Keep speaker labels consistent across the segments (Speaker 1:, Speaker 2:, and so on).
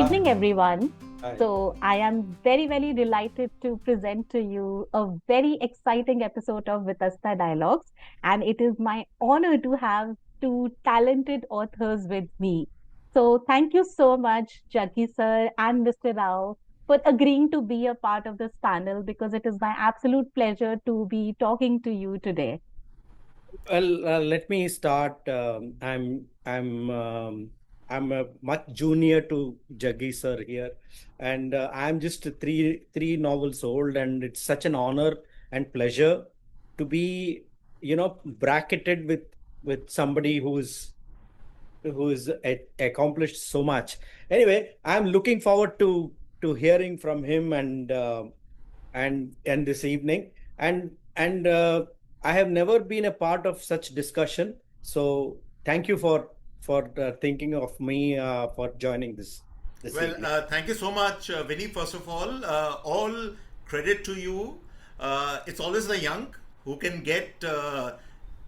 Speaker 1: evening, everyone.
Speaker 2: Hi.
Speaker 1: So, I am very, very delighted to present to you a very exciting episode of Vitasta Dialogues. And it is my honor to have two talented authors with me. So, thank you so much, Juggi sir and Mr. Rao, for agreeing to be a part of this panel because it is my absolute pleasure to be talking to you today.
Speaker 2: Well, let me start. I'm a much junior to Juggi sir here, and I'm just three novels old, and it's such an honor and pleasure to be, bracketed with somebody who's accomplished so much. Anyway, I'm looking forward to hearing from him and this evening and I have never been a part of such discussion, so thank you for thinking of me for joining this
Speaker 3: Well,
Speaker 2: evening.
Speaker 3: thank you so much, Vinny. First of all credit to you. It's always the young who can get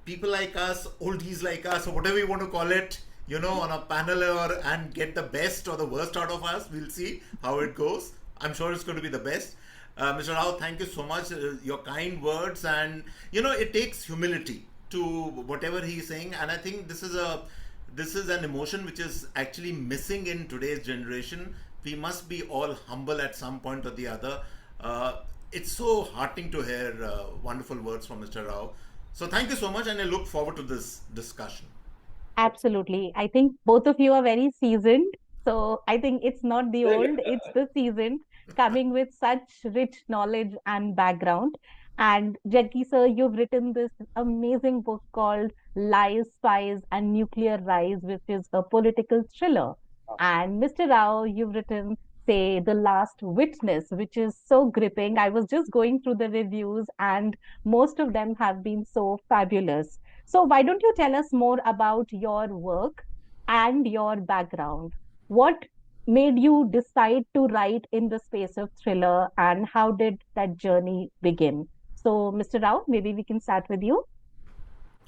Speaker 3: people like us, oldies like us, or whatever you want to call it, on a panel and get the best or the worst out of us. We'll see how it goes. I'm sure it's going to be the best. Mr. Rao, thank you so much. Your kind words, and it takes humility to whatever he's saying, and I think this is an emotion which is actually missing in today's generation. We must be all humble at some point or the other. It's so heartening to hear wonderful words from Mr. Rao. So thank you so much, and I look forward to this discussion.
Speaker 1: Absolutely. I think both of you are very seasoned. So I think it's not the old, it's the seasoned coming with such rich knowledge and background. And Jackie, sir, you've written this amazing book called Lies, Spies, and Nuclear Rise, which is a political thriller. And Mr. Rao, you've written, say, The Last Witness, which is so gripping. I was just going through the reviews, and most of them have been so fabulous. So, why don't you tell us more about your work and your background? What made you decide to write in the space of thriller, and how did that journey begin? So, Mr. Rao, maybe we can start with you.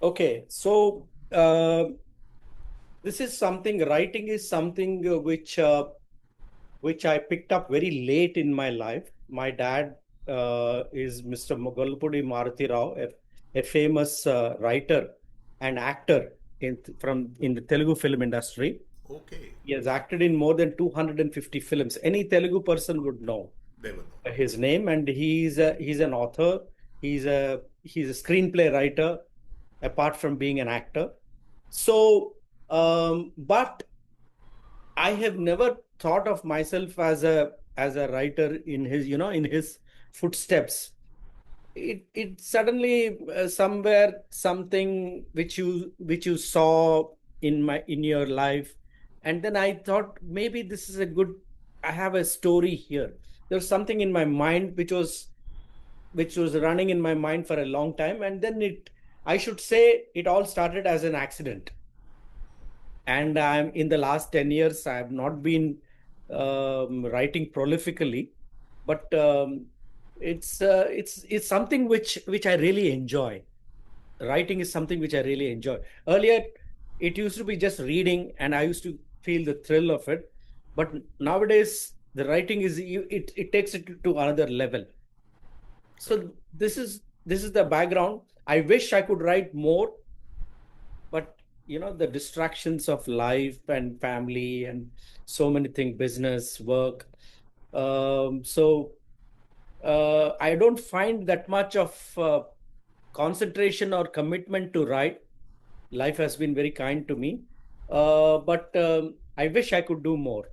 Speaker 2: Okay, so this is something, writing is something which I picked up very late in my life. My dad is Mr. Mogalpudi Maruti Rao, a famous writer and actor in the Telugu film industry.
Speaker 3: Okay,
Speaker 2: He has acted in more than 250 films. Any Telugu person would know
Speaker 3: there we go.
Speaker 2: his name, and he's an author. He's a screenplay writer, apart from being an actor. So, but I have never thought of myself as a writer in his footsteps. It suddenly somewhere something which you saw in your life, and then I thought maybe this is a good. I have a story here. There's something in my mind which was running in my mind for a long time, and then I should say it all started as an accident. And I'm in the last 10 years, I have not been writing prolifically, but it's something which I really enjoy. Writing is something which I really enjoy. Earlier, it used to be just reading, and I used to feel the thrill of it. But nowadays, the writing it takes it to another level. So this is the background. I wish I could write more, but the distractions of life and family and so many things, business, work. So I don't find that much of concentration or commitment to write. Life has been very kind to me, but I wish I could do more.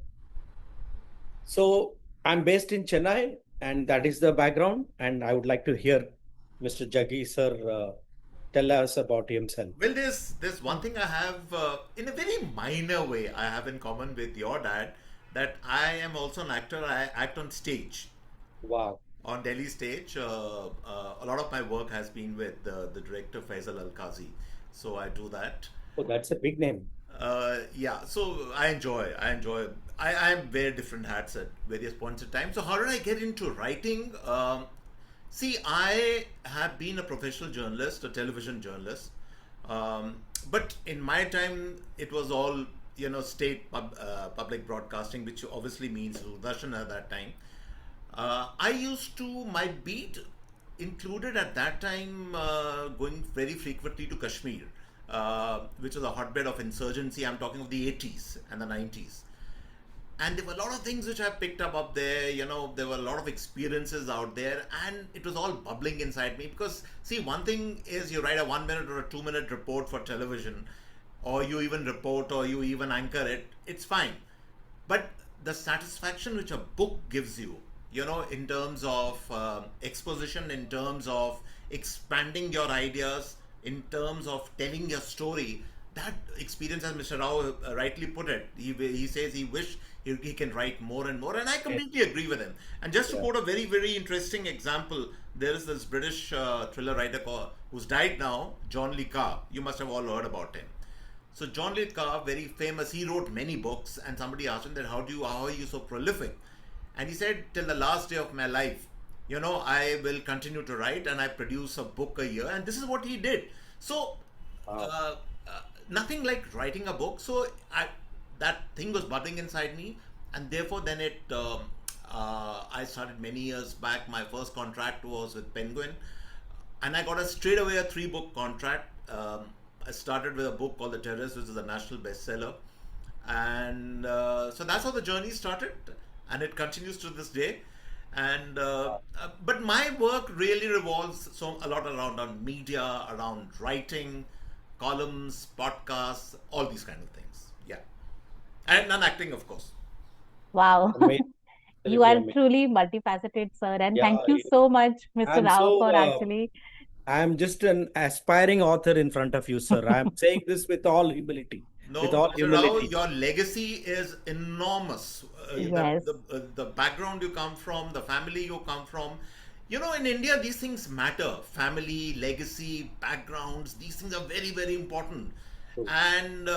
Speaker 2: So I'm based in Chennai, and that is the background. And I would like to hear Mr. Jaggi sir tell us about himself.
Speaker 3: Well, there's one thing I have, in a very minor way, I have in common with your dad, that I am also an actor. I act on stage,
Speaker 2: Wow.
Speaker 3: on Delhi stage. A lot of my work has been with the director Faisal Al Qazi, so I do that.
Speaker 2: Oh, that's a big name.
Speaker 3: Yeah, so I am wear different hats at various points in time. So how did I get into writing? See, I have been a professional journalist, a television journalist, but in my time it was all state public broadcasting, which obviously means Doordarshan at that time. I used to, my beat included at that time going very frequently to Kashmir, which was a hotbed of insurgency. I'm talking of the 80s and the 90s. And there were a lot of things which I picked up there. There were a lot of experiences out there, and it was all bubbling inside me. Because, see, one thing is you write a 1 minute or a 2 minute report for television, or you even report, or you even anchor it, it's fine. But the satisfaction which a book gives you, in terms of exposition, in terms of expanding your ideas, in terms of telling your story, that experience, as Mr. Rao rightly put it, he says he wish he can write more and more, and I completely agree with him. And just to quote a very, very interesting example, there is this British thriller writer who's died now, John Le Carre. You must have all heard about him. So John Le Carre, very famous, he wrote many books, and somebody asked him that how are you so prolific? And he said, till the last day of my life, I will continue to write, and I produce a book a year, and this is what he did. So nothing like writing a book. So that thing was bubbling inside me, and therefore then I started many years back. My first contract was with Penguin, and I got straight away a 3-book contract. I started with a book called The Terrace, which is a national bestseller, and so that's how the journey started, and it continues to this day. And but my work really revolves a lot around media, around writing, columns, podcasts, all these kind of things. Yeah, and acting, of course.
Speaker 1: Wow.
Speaker 2: Amazing.
Speaker 1: You are
Speaker 2: Amazing.
Speaker 1: truly multifaceted, sir. And
Speaker 2: Yeah,
Speaker 1: thank you so much, Mr.
Speaker 2: I'm
Speaker 1: Rao,
Speaker 2: so
Speaker 1: for actually.
Speaker 2: I'm just an aspiring author in front of you, sir. I'm saying this with all humility. With
Speaker 3: No,
Speaker 2: all
Speaker 3: Mr. Rao,
Speaker 2: humility.
Speaker 3: your legacy is enormous.
Speaker 1: Yes,
Speaker 3: The background you come from, the family you come from. In India, these things matter. Family, legacy, backgrounds, these things are very, very important. And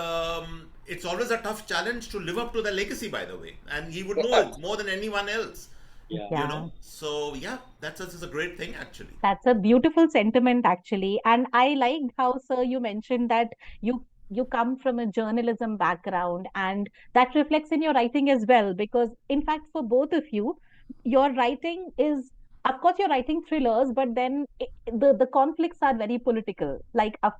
Speaker 3: it's always a tough challenge to live up to the legacy, by the way. And he would know it more than anyone else.
Speaker 2: Yeah.
Speaker 1: yeah.
Speaker 3: So, yeah, that's a great thing, actually.
Speaker 1: That's a beautiful sentiment, actually. And I liked how, sir, you mentioned that you come from a journalism background, and that reflects in your writing as well. Because, in fact, for both of you, your writing is, of course, you're writing thrillers, but then the conflicts are very political.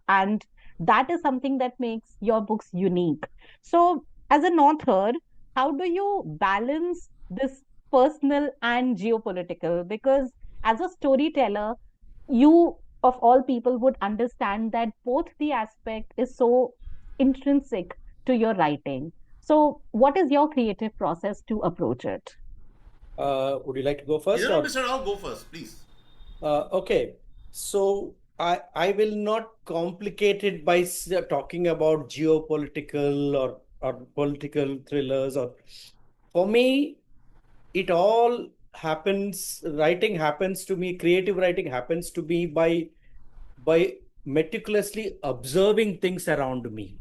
Speaker 1: And that is something that makes your books unique. So, as an author, how do you balance this personal and geopolitical? Because as a storyteller, you of all people would understand that both the aspect is so intrinsic to your writing. So, what is your creative process to approach it?
Speaker 2: Would you like to go first, or
Speaker 3: Mr. Rao, go first, please.
Speaker 2: okay? So I will not complicate it by talking about geopolitical or political thrillers. Or for me, it all happens. Writing happens to me. Creative writing happens to me by meticulously observing things around me.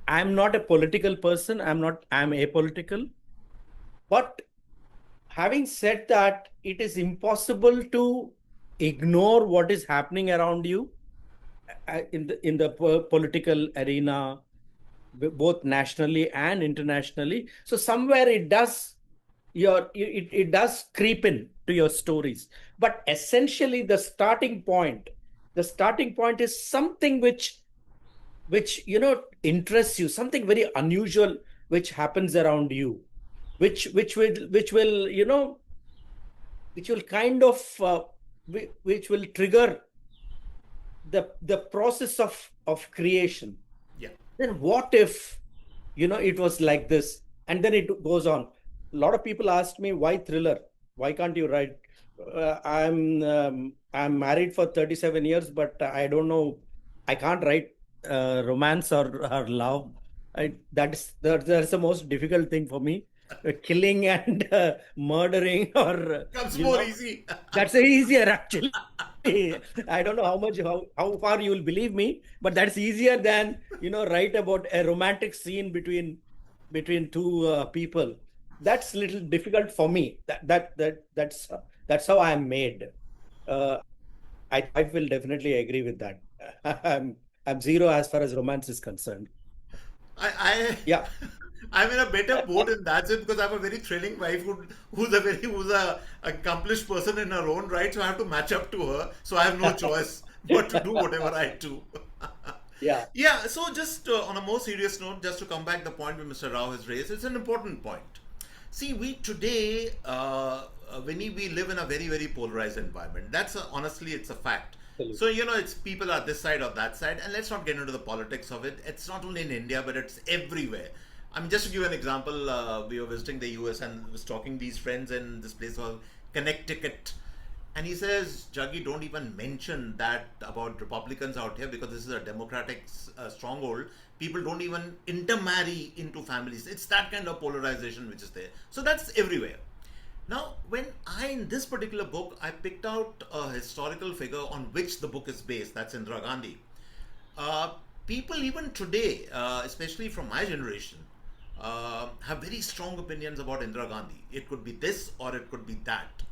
Speaker 2: I'm not a political person. I'm apolitical. But having said that, it is impossible to ignore what is happening around you in the political arena, both nationally and internationally. So somewhere it does creep in to your stories. But essentially, the starting point is something which interests you, something very unusual which happens around you, which will kind of which will trigger the process of creation.
Speaker 3: Yeah.
Speaker 2: Then what if it was like this, and then it goes on. A lot of people ask me, why thriller? Why can't you write? I'm married for 37 years, but I don't know, I can't write romance or love. That's the most difficult thing for me. Killing and murdering or
Speaker 3: Comes more easy.
Speaker 2: that's easier, actually. I don't know how far you will believe me, but that's easier than write about a romantic scene between two people. That's a little difficult for me. That's how I'm made. I will definitely agree with that. I'm zero as far as romance is concerned. Yeah.
Speaker 3: I'm in a better boat in that sense because I have a very thrilling wife who's a accomplished person in her own right. So I have to match up to her. So I have no choice but to do whatever I do.
Speaker 2: Yeah.
Speaker 3: Yeah. So just on a more serious note, just to come back the point that Mr. Rao has raised, it's an important point. See, we today, Vinny, we live in a very, very polarized environment. Honestly, it's a fact. So,
Speaker 2: Absolutely.
Speaker 3: it's people are this side or that side, and let's not get into the politics of it. It's not only in India, but it's everywhere. I mean, just to give you an example, we were visiting the US and was talking to these friends in this place called Connecticut. And he says, Juggi, don't even mention that about Republicans out here because this is a democratic stronghold. People don't even intermarry into families. It's that kind of polarization which is there. So that's everywhere. Now, in this particular book, I picked out a historical figure on which the book is based. That's Indira Gandhi. Uh, People even today, especially from my generation, have very strong opinions about Indira Gandhi. It could be this or it could be that.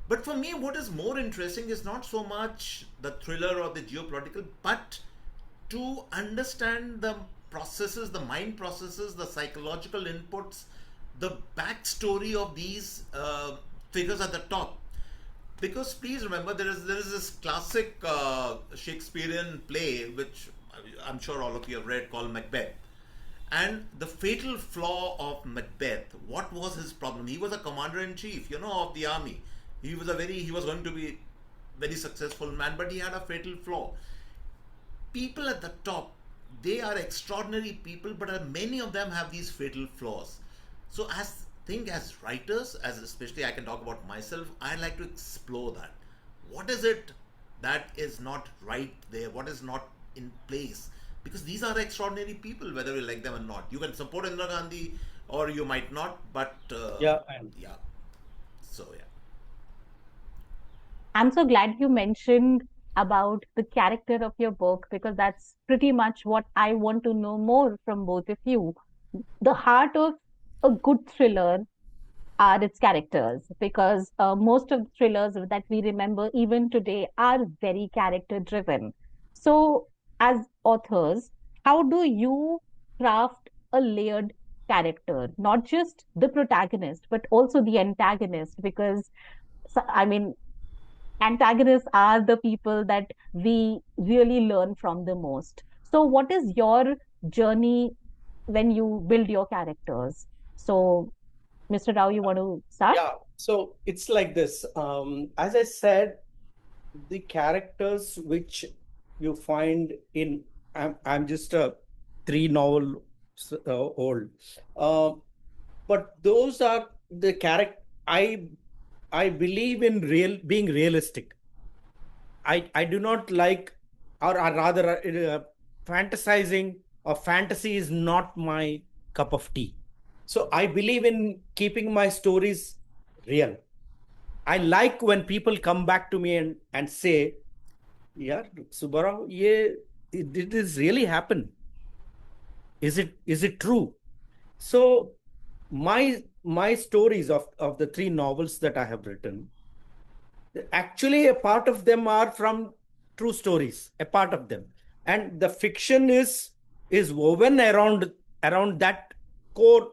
Speaker 3: But for me, what is more interesting is not so much the thriller or the geopolitical, but to understand the processes, the mind processes, the psychological inputs, the backstory of these figures at the top. Because please remember, there is this classic Shakespearean play which I'm sure all of you have read called Macbeth. And the fatal flaw of Macbeth, what was his problem? He was a commander in chief, of the army. He was going to be very successful man, but he had a fatal flaw. People at the top, they are extraordinary people, but many of them have these fatal flaws. So as writers, as especially I can talk about myself, I like to explore that. What is it that is not right there? What is not in place? Because these are extraordinary people, whether you like them or not. You can support Indira Gandhi, or you might not, but
Speaker 2: Yeah.
Speaker 3: yeah. So yeah.
Speaker 1: I'm so glad you mentioned about the character of your book because that's pretty much what I want to know more from both of you. The heart of a good thriller are its characters because most of the thrillers that we remember even today are very character driven. So, as authors, how do you craft a layered character, not just the protagonist, but also the antagonist? Because, I mean, antagonists are the people that we really learn from the most. So, what is your journey when you build your characters? So, Mr. Rao, you want to start?
Speaker 2: Yeah. So it's like this. As I said, the characters which you find in I'm just a three novel old, uh, but those are the character. I believe in being realistic. I do not like, or rather, fantasizing or fantasy is not my cup of tea. So I believe in keeping my stories real. I like when people come back to me and say, yeah, Subbarao, yeah, did this really happen? Is it true? So my stories of the three novels that I have written, actually a part of them are from true stories, a part of them. And the fiction is woven around that core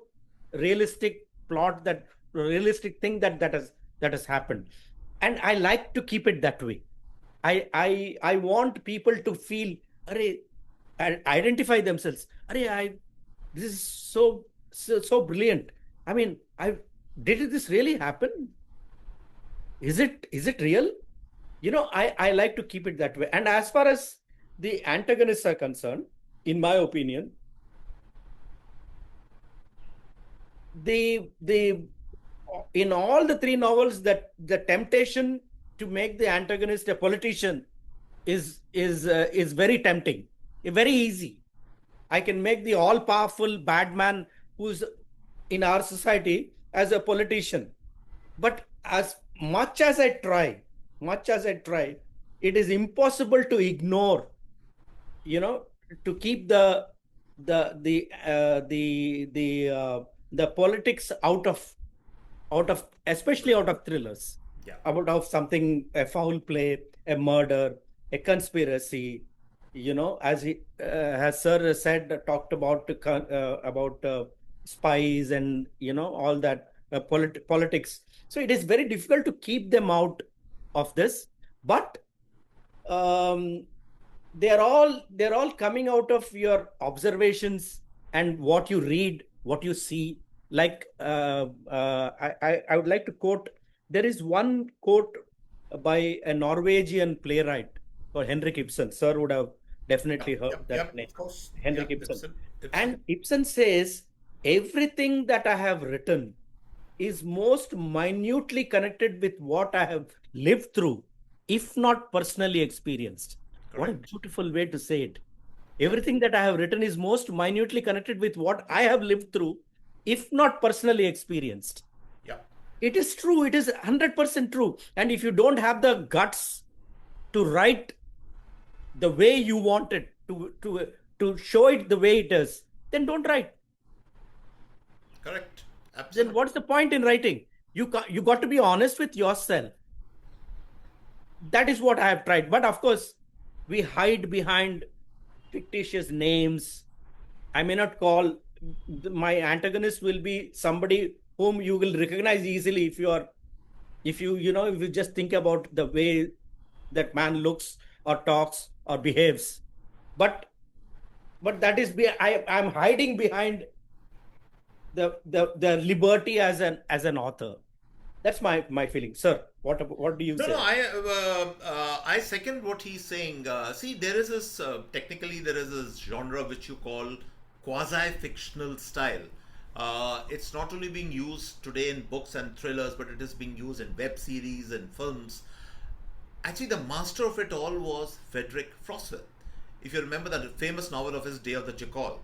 Speaker 2: realistic plot, that realistic thing that has happened. And I like to keep it that way. I want people to feel, Arey, and identify themselves. Arey, this is so brilliant. I mean, I did this really happen? Is it real? I like to keep it that way. And as far as the antagonists are concerned, in my opinion, the in all the three novels, that the temptation to make the antagonist a politician is very tempting, very easy. I can make the all powerful bad man who's in our society as a politician. But as much as I try, it is impossible to ignore, you know, to keep the politics out of especially out of thrillers,
Speaker 3: Yeah.
Speaker 2: out of something, a foul play, a murder, a conspiracy. as he has sir said, talked about spies and all that politics. So it is very difficult to keep them out of this, but um, they're all coming out of your observations and what you read, what you see. Like I would like to quote. There is one quote by a Norwegian playwright called Henrik Ibsen. Sir would have definitely heard that name,
Speaker 3: Of course. Yeah,
Speaker 2: Henrik Ibsen.
Speaker 3: Ibsen.
Speaker 2: And Ibsen says, everything that I have written is most minutely connected with what I have lived through, if not personally experienced. What a
Speaker 3: Correct.
Speaker 2: beautiful way to say it. Everything that I have written is most minutely connected with what I have lived through, if not personally experienced.
Speaker 3: Yeah.
Speaker 2: It is true. It is 100% true. And if you don't have the guts to write the way you want it, to show it the way it is, then don't write.
Speaker 3: Correct.
Speaker 2: Then
Speaker 3: Absolutely.
Speaker 2: what's the point in writing? You got to be honest with yourself. That is what I have tried. But of course, we hide behind fictitious names. I may not call my antagonist will be somebody whom you will recognize easily if you just think about the way that man looks or talks or behaves. But that is I'm hiding behind the liberty as an author. That's my feeling, sir. What do you
Speaker 3: No,
Speaker 2: say?
Speaker 3: no, I second what he's saying. See, there is this technically there is this genre which you call quasi-fictional style. It's not only being used today in books and thrillers, but it is being used in web series and films. Actually, the master of it all was Frederick Frostwell. If you remember that famous novel of his, Day of the Jackal,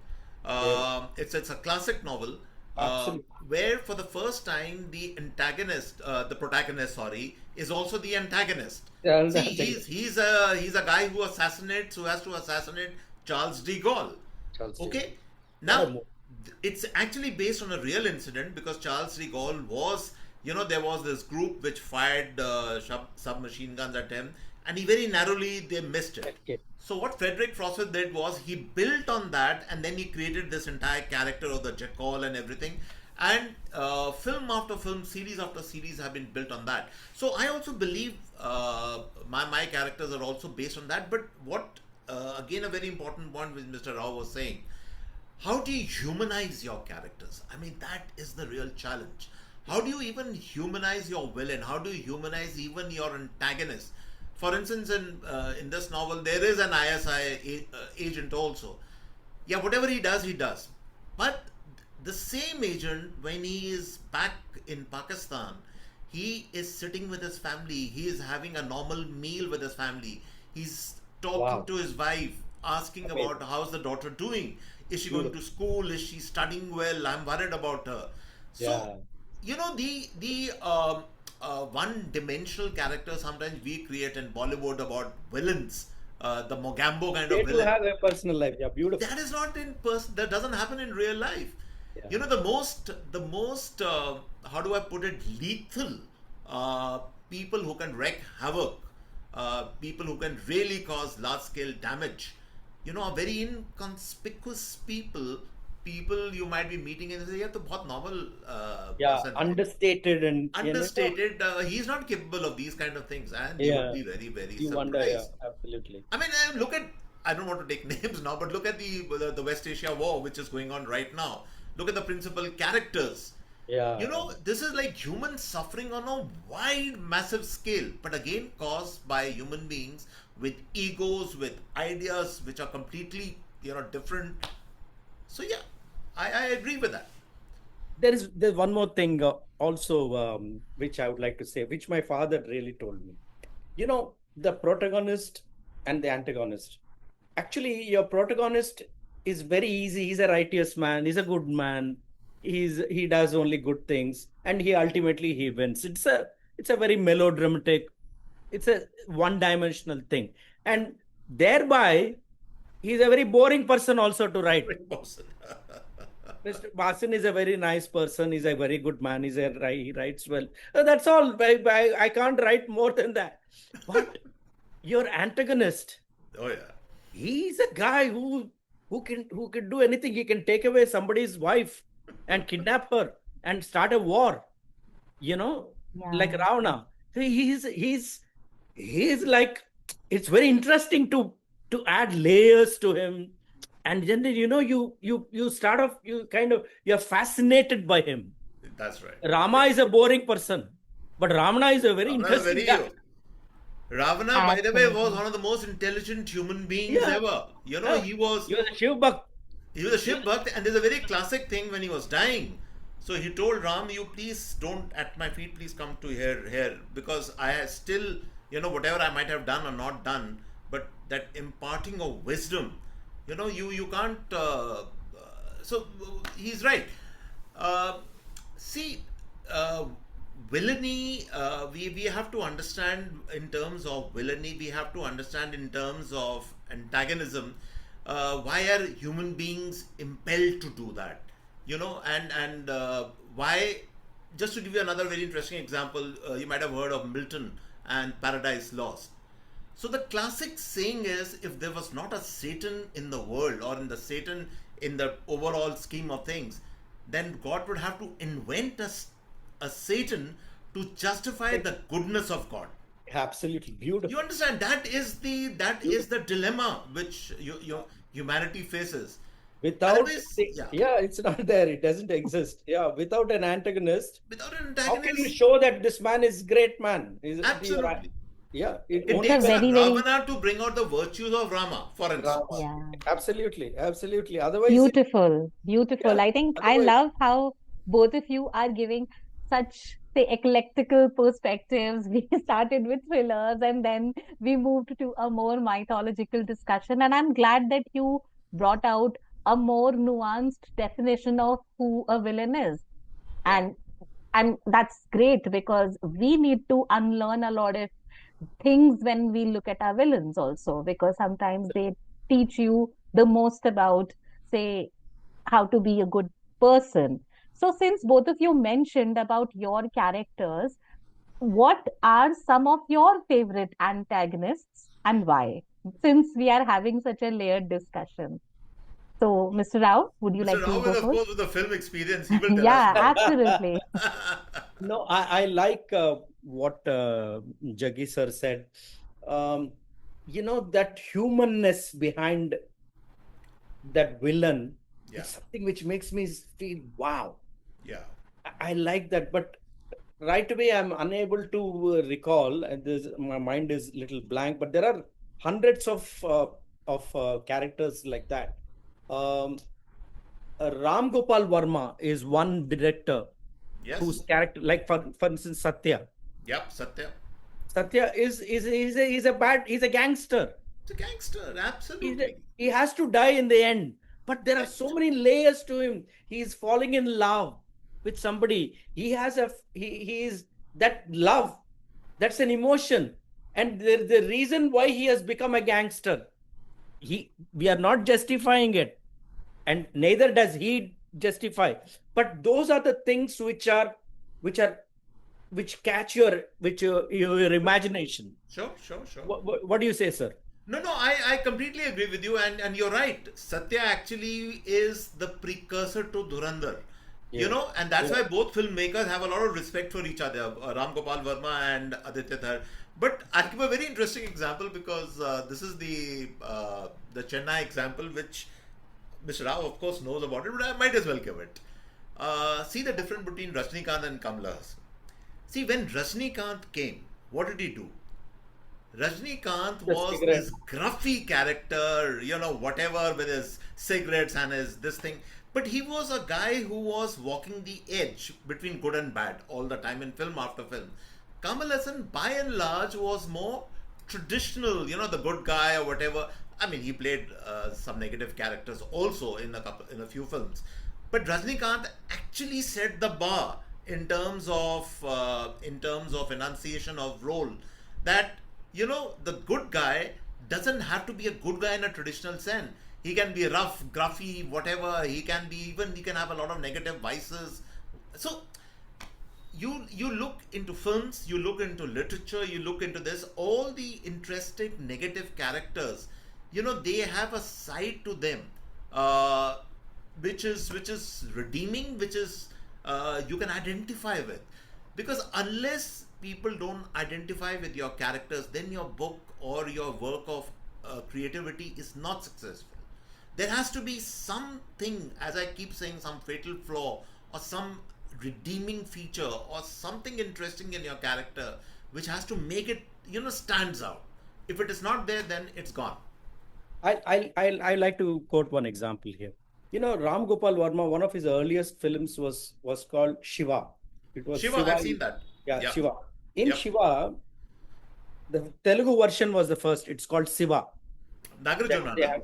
Speaker 2: Yeah,
Speaker 3: it's a classic novel
Speaker 2: absolutely.
Speaker 3: where for the first time the protagonist, sorry, is also the antagonist.
Speaker 2: Yeah,
Speaker 3: See, he's a guy who has to assassinate Charles de Gaulle.
Speaker 2: Charles Dickens.
Speaker 3: Okay,
Speaker 2: What a
Speaker 3: now
Speaker 2: movie.
Speaker 3: it's actually based on a real incident because Charles de Gaulle was, there was this group which fired submachine guns at him, and he very narrowly they missed it.
Speaker 2: Okay.
Speaker 3: So what Frederick Frostwell did was he built on that, and then he created this entire character of the Jackal and everything. And film after film, series after series have been built on that. So I also believe my characters are also based on that. But what again a very important point which Mr. Rao was saying, how do you humanize your characters? I mean, that is the real challenge. How do you even humanize your villain? How do you humanize even your antagonist? For instance, in this novel, there is an agent also. Yeah, whatever he does, he does. But the same agent, when he is back in Pakistan, he is sitting with his family. He is having a normal meal with his family. He's talking
Speaker 2: Wow.
Speaker 3: to his wife, asking
Speaker 2: Amazing.
Speaker 3: about how's the daughter doing. Is she going
Speaker 2: Beautiful.
Speaker 3: to school? Is she studying well? I'm worried about her. So,
Speaker 2: Yeah.
Speaker 3: the one-dimensional character sometimes we create in Bollywood about villains, the Mogambo kind
Speaker 2: They
Speaker 3: of
Speaker 2: do
Speaker 3: villain.
Speaker 2: have a personal life. Yeah, beautiful.
Speaker 3: That is not in person. That doesn't happen in real life.
Speaker 2: Yeah.
Speaker 3: The most how do I put it, lethal uh, people who can wreak havoc, people who can really cause large scale damage, are very inconspicuous people you might be meeting and say, yeah, तो बहुत normal
Speaker 2: Yeah,
Speaker 3: person है,
Speaker 2: understated and
Speaker 3: understated. He's not capable of these kind of things, and you would
Speaker 2: yeah,
Speaker 3: be very very
Speaker 2: you wonder. Yeah,
Speaker 3: surprised.
Speaker 2: absolutely.
Speaker 3: I mean, look at. I don't want to take names now, but look at the West Asia war, which is going on right now. Look at the principal characters.
Speaker 2: Yeah,
Speaker 3: This is like human suffering on a wide, massive scale, but again caused by human beings with egos, with ideas which are completely, different. So yeah, I agree with that.
Speaker 2: there's one more thing also which I would like to say, which my father really told me. The protagonist and the antagonist. Actually, your protagonist is very easy. He's a righteous man. He's a good man. He does only good things, and he wins. It's a very melodramatic. It's a one-dimensional thing, and thereby he's a very boring person also to write. Mr. Bhasin is a very nice person. He's a very good man. He writes well. That's all. I can't write more than that. But your antagonist,
Speaker 3: Oh yeah.
Speaker 2: he's a guy who can do anything. He can take away somebody's wife and kidnap her and start a war, you know, like
Speaker 1: Yeah.
Speaker 2: Ravana. He's like, it's very interesting to add layers to him. And then, you start off, you're fascinated by him.
Speaker 3: That's right.
Speaker 2: Rama is a boring person, but Ravana is a very
Speaker 3: Ravana is
Speaker 2: interesting
Speaker 3: very
Speaker 2: guy.
Speaker 3: Ravana, by the way, was
Speaker 1: Absolutely.
Speaker 3: one of the most intelligent human beings
Speaker 2: Yeah,
Speaker 3: ever.
Speaker 2: yeah. He was a Shiv Bhakt.
Speaker 3: he was a
Speaker 2: Yeah,
Speaker 3: Shiv Bhakt, and there's a very classic thing when he was dying. So he told Ram, "You please don't at my feet. Please come to here, because I still, whatever I might have done or not done, but that imparting of wisdom, you can't. So he's right. Uh, See, uh, villainy, we have to understand in terms of villainy, we have to understand in terms of antagonism. Why are human beings impelled to do that? And why? Just to give you another very interesting example, you might have heard of Milton and Paradise Lost. So the classic saying is, if there was not a Satan in the world, or in the Satan in the overall scheme of things, then God would have to invent a Satan to justify the goodness of God.
Speaker 2: absolutely
Speaker 3: You
Speaker 2: beautiful.
Speaker 3: understand, that is the dilemma which humanity faces.
Speaker 2: Without,
Speaker 3: Otherwise, yeah,
Speaker 2: yeah, it's not there. It doesn't exist. Yeah, without an antagonist,
Speaker 3: without an
Speaker 2: how can you
Speaker 3: antagonist,
Speaker 2: show that this man is great man?
Speaker 3: absolutely.
Speaker 2: Yeah, it
Speaker 3: It
Speaker 1: It's
Speaker 2: only
Speaker 1: a
Speaker 3: takes
Speaker 2: when
Speaker 3: a
Speaker 1: very, very,
Speaker 3: Ravana to bring out the virtues of Rama, for instance.
Speaker 2: Rama.
Speaker 1: yeah.
Speaker 2: Absolutely, absolutely. Otherwise,
Speaker 1: Beautiful,
Speaker 2: yeah,
Speaker 1: beautiful. I think I
Speaker 2: otherwise,
Speaker 1: love how both of you are giving such, say, eclectical perspectives. We started with thrillers and then we moved to a more mythological discussion. And I'm glad that you brought out a more nuanced definition of who a villain is.
Speaker 2: yeah.
Speaker 1: And and that's great because we need to unlearn a lot of things when we look at our villains also, because sometimes they teach you the most about, say, how to be a good person. So, since both of you mentioned about your characters, what are some of your favorite antagonists and why? Since we are having such a layered discussion. So, Mr. Rao, would you
Speaker 3: Mr.
Speaker 1: like to
Speaker 3: Rao is,
Speaker 1: go
Speaker 3: of
Speaker 1: first?
Speaker 3: course, with the film experience. He will tell us
Speaker 1: Yeah,
Speaker 3: now.
Speaker 1: absolutely.
Speaker 2: No, I like what Jaggi sir said. Um, that humanness behind that villain
Speaker 3: Yeah,
Speaker 2: is something which makes me feel wow.
Speaker 3: yeah,
Speaker 2: I like that, but right away I'm unable to recall, and my mind is little blank. But there are hundreds of characters like that. Um, Ram Gopal Varma is one director whose
Speaker 3: yes,
Speaker 2: character, like for instance, Satya.
Speaker 3: yep, Satya.
Speaker 2: Satya he's a gangster.
Speaker 3: It's a gangster,
Speaker 2: He's a,
Speaker 3: absolutely.
Speaker 2: he has to die in the end. But there are so many layers to him. He is falling in love with somebody. He is that love. That's an emotion. And the reason why he has become a gangster, we are not justifying it, and neither does he justify. But those are the things which are which catch your imagination.
Speaker 3: Sure, sure, sure.
Speaker 2: What do you say, sir?
Speaker 3: No, no, I completely agree with you, and you're right. Satya actually is the precursor to Dhurandhar.
Speaker 2: Yeah.
Speaker 3: And that's
Speaker 2: Yeah.
Speaker 3: why both filmmakers have a lot of respect for each other, Ram Gopal Verma and Aditya Thar. But I'll give a very interesting example, because this is the Chennai example, which Mr. Rao, of course, knows about it, but I might as well give it. See the difference between Rajnikant and Kamala Hassan. See, when Rajnikant came, what did he do? Rajnikant
Speaker 2: The
Speaker 3: was
Speaker 2: cigarette.
Speaker 3: this gruffy character, whatever, with his cigarettes and his this thing. But he was a guy who was walking the edge between good and bad all the time in film after film. Kamal Hassan, by and large, was more traditional, the good guy or whatever. I mean, he played some negative characters also in a few films. But Rajnikant actually set the bar in terms of enunciation of role, that the good guy doesn't have to be a good guy in a traditional sense. He can be rough, gruffy, whatever. He can have a lot of negative vices. So you look into films, you look into literature, you look into this, all the interesting negative characters, they have a side to them, uh, which is redeeming, which is you can identify with. Because unless people don't identify with your characters, then your book or your work of creativity is not successful. There has to be something, as I keep saying, some fatal flaw or some redeeming feature or something interesting in your character which has to make it, stands out. If it is not there, then it's gone.
Speaker 2: I like to quote one example here. Ram Gopal Varma, one of his earliest films was called Shiva. It was
Speaker 3: Shiva,
Speaker 2: Shiva.
Speaker 3: I've seen that.
Speaker 2: Yeah,
Speaker 3: Yeah.
Speaker 2: Shiva. In
Speaker 3: Yep.
Speaker 2: Shiva, the Telugu version was the first. It's called Siva.
Speaker 3: Nagarjuna.
Speaker 2: They have,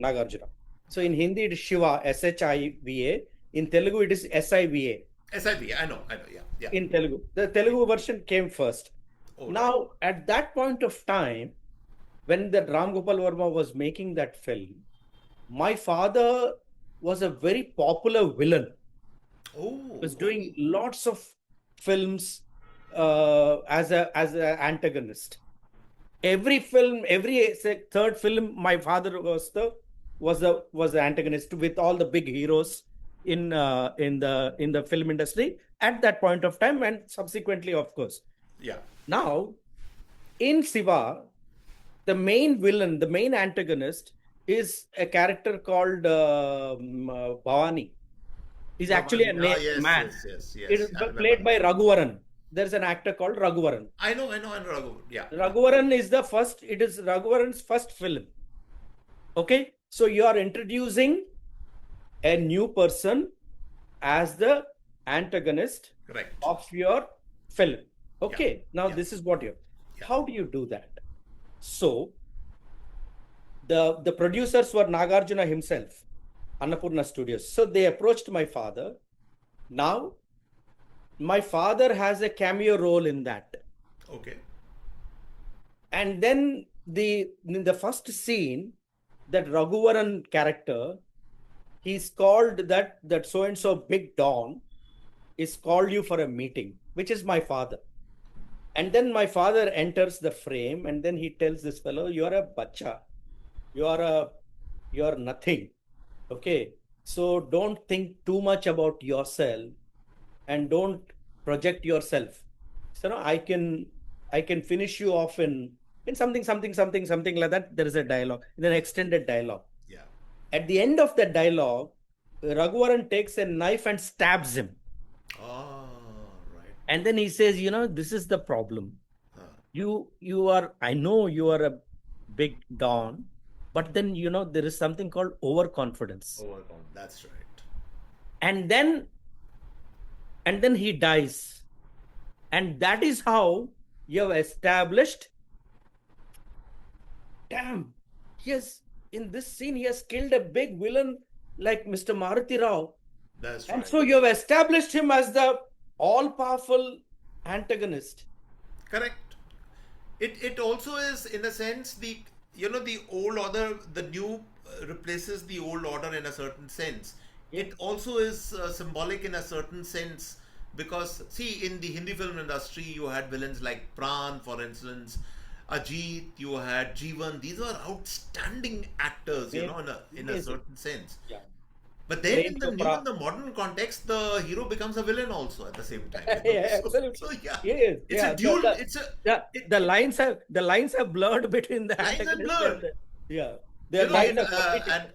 Speaker 2: Nagarjuna. So in Hindi it is Shiva, Shiva. In Telugu it is Siva.
Speaker 3: SIV, I know, yeah. Yeah.
Speaker 2: In Telugu, the Telugu version came first.
Speaker 3: Oh,
Speaker 2: Now, at that point of time, when the Ram Gopal Varma was making that film, my father was a very popular villain.
Speaker 3: Oh,
Speaker 2: Was doing lots of films as an antagonist. Every film, every third film, my father was the antagonist with all the big heroes in the film industry at that point of time, and subsequently, of course.
Speaker 3: yeah.
Speaker 2: Now, in Siva, the main villain, the main antagonist, is a character called Bhavani. He's actually a man.
Speaker 3: Yes.
Speaker 2: It is played by Raghuvaran. There's an actor called Raghuvaran.
Speaker 3: I know, Raghu. Yeah.
Speaker 2: Raghuvaran is it is Raghuvaran's first film. Okay? So you are introducing a new person as the antagonist
Speaker 3: Correct.
Speaker 2: of your film. Okay? Now
Speaker 3: Yeah.
Speaker 2: this is what
Speaker 3: Yeah.
Speaker 2: How do you do that? So the producers were Nagarjuna himself, Annapurna Studios. So they approached my father. Now, my father has a cameo role in that.
Speaker 3: Okay.
Speaker 2: And then in the first scene, that Raghuvaran character, he's called that so-and-so Big Don is called you for a meeting, which is my father. And then my father enters the frame and then he tells this fellow, you're a bacha. You're nothing. Okay. So don't think too much about yourself and don't project yourself. So I can finish you off in something like that. There is a dialogue, in an extended dialogue.
Speaker 3: Yeah.
Speaker 2: At the end of the dialogue, Raghuvaran takes a knife and stabs him.
Speaker 3: Oh, right.
Speaker 2: And then he says, this is the problem. I know you are a big Don, but then, there is something called overconfidence.
Speaker 3: That's right.
Speaker 2: And then he dies. And that is how you have established, damn, in this scene, he has killed a big villain like Mr. Maruti Rao.
Speaker 3: That's right.
Speaker 2: And so you have established him as the all-powerful antagonist.
Speaker 3: Correct. It also is, in a sense, the old order, the new replaces the old order in a certain sense. It also is symbolic in a certain sense, because see, in the Hindi film industry, you had villains like Pran, for instance, Ajit, you had Jeevan. These were outstanding actors, in a certain sense.
Speaker 2: Yeah.
Speaker 3: But then in the modern context, the hero becomes a villain also at the same time.
Speaker 2: Yeah, absolutely.
Speaker 3: So yeah,
Speaker 2: Yes,
Speaker 3: it's a dual.
Speaker 2: The lines have blurred between the
Speaker 3: Lines are
Speaker 2: antagonist
Speaker 3: blurred.
Speaker 2: and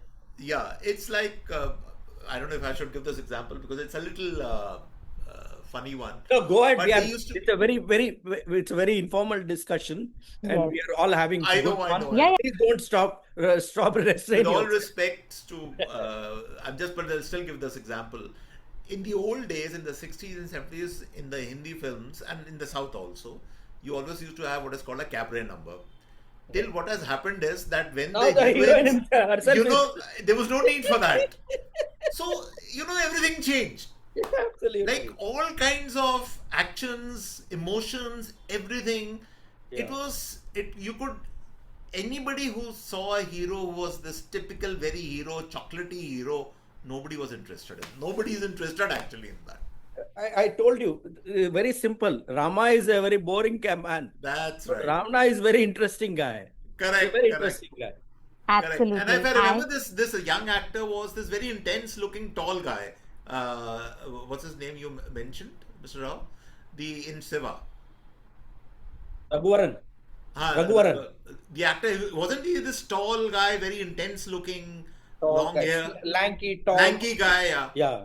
Speaker 3: It's like I don't know if I should give this example because it's a little funny one.
Speaker 2: No, go ahead.
Speaker 3: But
Speaker 2: It's a very informal discussion, and we are all having
Speaker 3: I
Speaker 2: good
Speaker 3: know.
Speaker 2: fun.
Speaker 1: Yeah.
Speaker 2: Please don't stop. Restrain
Speaker 3: With all
Speaker 2: yourself.
Speaker 3: respect to, but I'll still give this example. In the old days, in the 60s and 70s, in the Hindi films and in the South also, you always used to have what is called a cabaret number. Till what has happened is that when
Speaker 2: Now the heroine herself
Speaker 3: there was no need for that. So, everything changed.
Speaker 2: Absolutely.
Speaker 3: Like all kinds of actions, emotions, everything. Anybody who saw a hero who was this typical very hero, chocolatey hero, nobody was interested in. Nobody is interested actually in that.
Speaker 2: I told you, very simple. Rama is a very boring man.
Speaker 3: That's right.
Speaker 2: Ravana is very interesting guy. He's a
Speaker 3: Correct,
Speaker 2: very
Speaker 3: correct,
Speaker 2: interesting guy.
Speaker 3: correct. And if
Speaker 1: Absolutely.
Speaker 3: I
Speaker 1: I
Speaker 3: remember, this young actor was this very intense looking tall guy. What's his name you mentioned, Mr. Rao? The in Siva.
Speaker 2: Raghuvaran.
Speaker 3: Uh,
Speaker 2: Raghuvaran.
Speaker 3: the actor, wasn't he this tall guy, very intense looking,
Speaker 2: Tall
Speaker 3: long
Speaker 2: guy,
Speaker 3: hair,
Speaker 2: lanky, tall.
Speaker 3: lanky guy? Yeah.
Speaker 2: Yeah.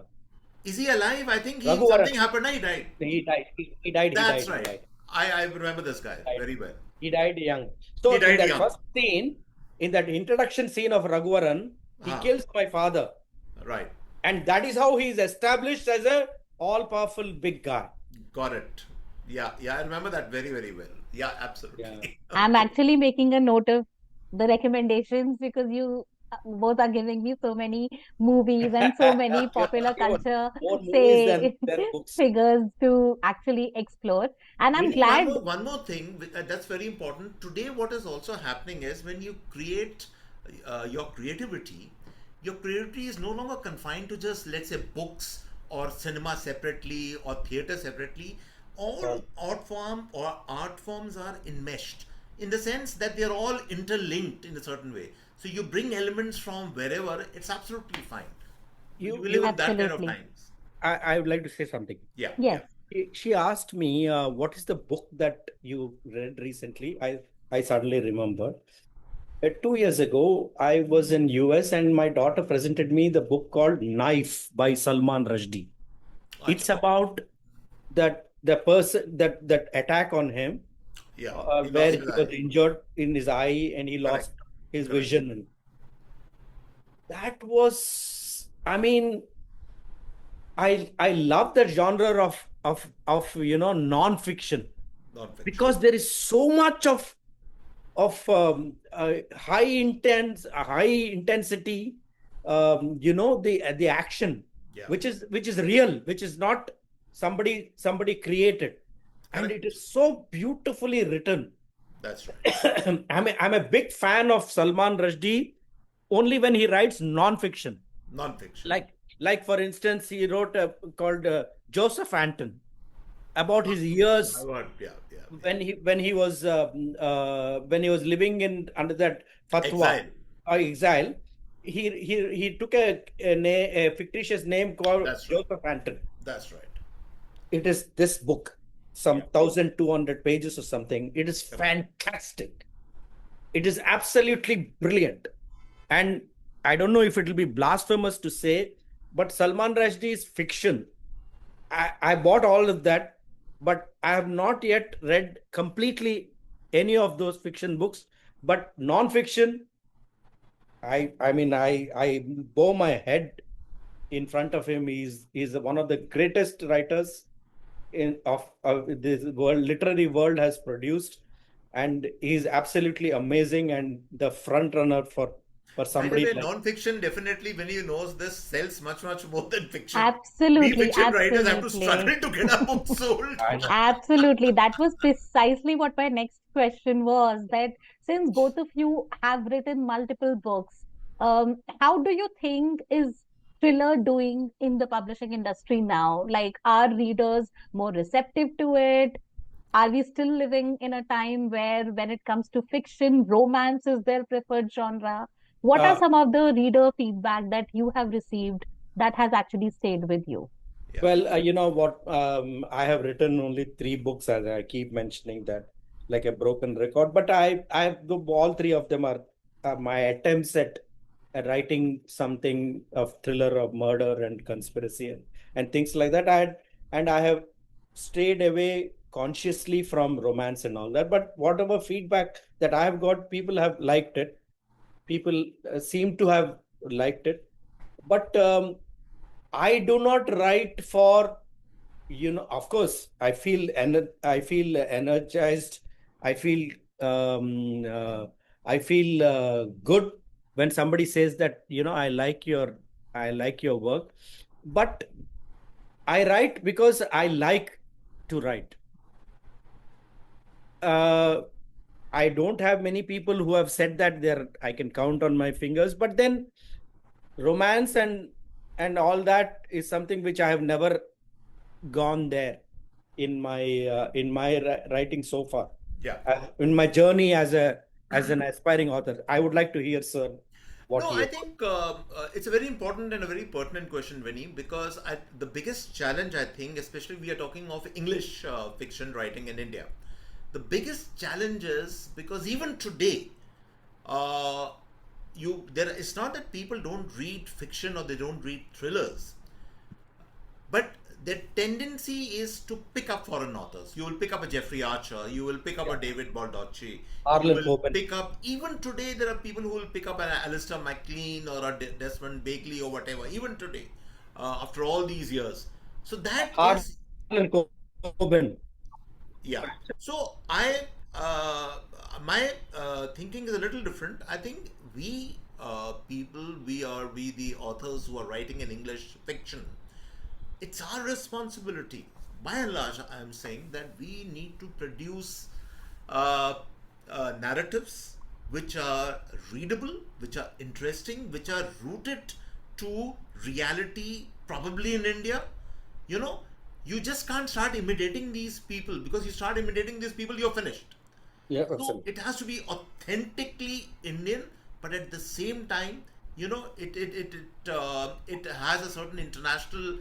Speaker 3: Is he alive? I think he
Speaker 2: Raghuvaran.
Speaker 3: something happened. He died.
Speaker 2: He died. He died. He
Speaker 3: That's
Speaker 2: died. He
Speaker 3: right.
Speaker 2: died.
Speaker 3: I remember this guy
Speaker 2: Died.
Speaker 3: very well.
Speaker 2: He died young.
Speaker 3: He
Speaker 2: So in
Speaker 3: died
Speaker 2: that
Speaker 3: young.
Speaker 2: first scene, in that introduction scene of Raghuvaran, he
Speaker 3: Ah,
Speaker 2: kills my father.
Speaker 3: right.
Speaker 2: And that is how he is established as a all-powerful big guy.
Speaker 3: Got it. Yeah, yeah, I remember that very, very well. Yeah,
Speaker 2: Yeah.
Speaker 3: absolutely.
Speaker 1: I'm
Speaker 3: Okay.
Speaker 1: actually making a note of the recommendations because you both are giving me so many movies and so many popular
Speaker 2: More,
Speaker 1: culture,
Speaker 2: more movies
Speaker 1: say,
Speaker 2: than books.
Speaker 1: figures to actually explore. And I'm
Speaker 3: Vinny,
Speaker 1: glad.
Speaker 3: one more thing that's very important. Today, what is also happening is when you create your creativity is no longer confined to just, let's say, books or cinema separately or theater separately. All art forms are enmeshed in the sense that they're all interlinked in a certain way. So you bring elements from wherever, it's absolutely fine. We live in that kind of
Speaker 1: Absolutely.
Speaker 3: times.
Speaker 2: I would like to say something.
Speaker 3: Yeah,
Speaker 1: Yes.
Speaker 3: yeah.
Speaker 2: She asked me, what is the book that you read recently? I suddenly remember. 2 years ago, I was in US and my daughter presented me the book called Knife by Salman Rushdie. It's
Speaker 3: Acha.
Speaker 2: about the person that attack on him,
Speaker 3: Yeah, he
Speaker 2: where
Speaker 3: lost
Speaker 2: he
Speaker 3: his
Speaker 2: was
Speaker 3: eye.
Speaker 2: injured in his eye and he
Speaker 3: Correct,
Speaker 2: lost his
Speaker 3: correct.
Speaker 2: vision. That was, I mean, I love that genre of non-fiction
Speaker 3: Non-fiction.
Speaker 2: because there is so much of high intensity, the action,
Speaker 3: Yeah,
Speaker 2: which is real, which is not somebody created, and it
Speaker 3: correct.
Speaker 2: is so beautifully written.
Speaker 3: That's right.
Speaker 2: I'm a big fan of Salman Rushdie only when he writes non-fiction.
Speaker 3: Non-fiction.
Speaker 2: Like for instance, he wrote called Joseph Anton about his
Speaker 3: I've
Speaker 2: years
Speaker 3: heard. Yeah, yeah.
Speaker 2: when he was living in under that fatwa
Speaker 3: Exile.
Speaker 2: exile. He took a fictitious name called
Speaker 3: That's right.
Speaker 2: Joseph Anton.
Speaker 3: That's right.
Speaker 2: It is this book, some
Speaker 3: Yeah.
Speaker 2: 1,200 pages or something. It is
Speaker 3: Correct.
Speaker 2: fantastic. It is absolutely brilliant. And I don't know if it will be blasphemous to say, but Salman Rushdie's fiction, I bought all of that, but I have not yet read completely any of those fiction books. But non-fiction, I bow my head in front of him. He's one of the greatest writers of this world, literary world has produced, and he's absolutely amazing and the front runner for
Speaker 3: By the
Speaker 2: somebody
Speaker 3: way,
Speaker 2: like.
Speaker 3: non-fiction definitely, when you knows this, sells much, much more than fiction. We
Speaker 1: Absolutely.
Speaker 3: fiction writers have to
Speaker 1: Absolutely.
Speaker 3: struggle to get our books sold.
Speaker 2: I know.
Speaker 1: Absolutely. That was precisely what my next question was, that since both of you have written multiple books, how do you think is thriller doing in the publishing industry now? Like, are readers more receptive to it? Are we still living in a time where, when it comes to fiction, romance is their preferred genre? What are
Speaker 2: Uh,
Speaker 1: some of the reader feedback that you have received that has actually stayed with you?
Speaker 3: Yeah.
Speaker 2: Well, you know what? I have written only 3 books, as I keep mentioning that, like a broken record. But all 3 of them are my attempts at writing something of thriller, of murder and conspiracy and things like that. I have stayed away consciously from romance and all that. But whatever feedback that I have got, people have liked it. People seem to have liked it. But I do not write for, of course, I feel energized. I feel good when somebody says that, I like your work. But I write because I like to write. I don't have many people who have said that I can count on my fingers, but then romance and all that is something which I have never gone there in my writing so far.
Speaker 3: Yeah.
Speaker 2: In my journey as a as an aspiring author? I would like to hear, sir, what
Speaker 3: No,
Speaker 2: he
Speaker 3: I
Speaker 2: has.
Speaker 3: think it's a very important and a very pertinent question, Vinny, because the biggest challenge, I think, especially we are talking of English fiction writing in India, the biggest challenge is because even today, uh, it's not that people don't read fiction or they don't read thrillers, but their tendency is to pick up foreign authors. You will pick up a Jeffrey Archer, you will pick up a
Speaker 2: Yeah.
Speaker 3: David Baldacci, you
Speaker 2: Arlen
Speaker 3: will
Speaker 2: Coben.
Speaker 3: pick up, even today, there are people who will pick up an Alistair MacLean or a Desmond Bagley or whatever, even today, after all these years. So that is,
Speaker 2: Arlen Coben.
Speaker 3: yeah. So uh, my thinking is a little different. I think we people, we the authors who are writing in English fiction, it's our responsibility. By and large, I am saying that we need to produce uh, narratives which are readable, which are interesting, which are rooted to reality, probably in India. You know, you just can't start imitating these people, because you start imitating these people, you're finished.
Speaker 2: Yeah,
Speaker 3: So
Speaker 2: absolutely.
Speaker 3: it has to be authentically Indian, but at the same time, it has a certain international